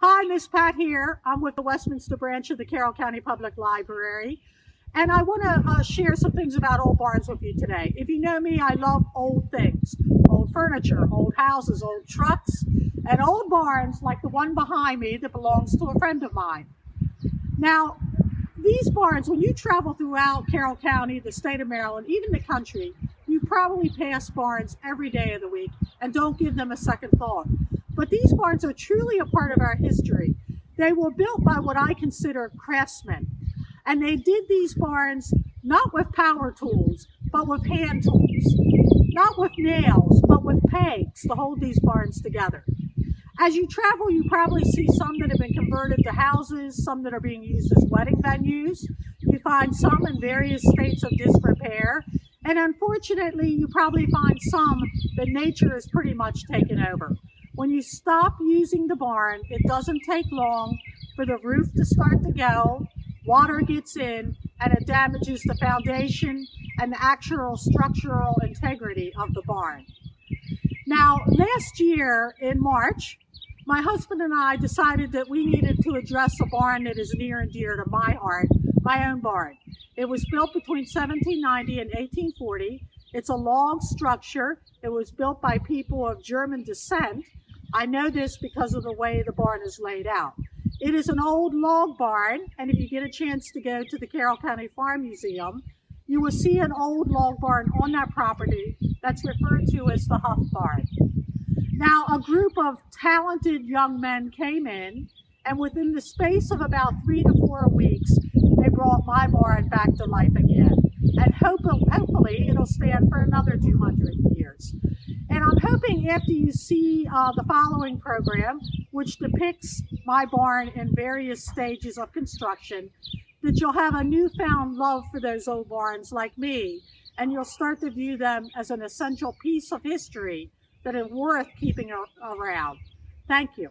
Hi, Miss Pat here. I'm with the Westminster branch of the Carroll County Public Library, and I want to share some things about old barns with you today. If you know me, I love old things, old furniture, old houses, old trucks, and old barns like the one behind me that belongs to a friend of mine. Now, these barns, when you travel throughout Carroll County, the state of Maryland, even the country, you probably pass barns every day of the week and don't give them a second thought. But these barns are truly a part of our history. They were built by what I consider craftsmen. And they did these barns not with power tools, but with hand tools. Not with nails, but with pegs to hold these barns together. As you travel, you probably see some that have been converted to houses, some that are being used as wedding venues. You find some in various states of disrepair. And unfortunately, you probably find some that nature has pretty much taken over. When you stop using the barn, it doesn't take long for the roof to start to go, water gets in, and it damages the foundation and the actual structural integrity of the barn. Now, last year in March, my husband and I decided that we needed to address a barn that is near and dear to my heart, my own barn. It was built between 1790 and 1840. It's a log structure. It was built by people of German descent. I know this because of the way the barn is laid out. It is an old log barn, and if you get a chance to go to the Carroll County Farm Museum, you will see an old log barn on that property that's referred to as the Huff Barn. Now, a group of talented young men came in, and within the space of about 3 to 4 weeks, they brought my barn back to life again. And hopefully it'll stand for another 200 years. And I'm hoping after you see the following program, which depicts my barn in various stages of construction, that you'll have a newfound love for those old barns like me, and you'll start to view them as an essential piece of history that is worth keeping around. Thank you.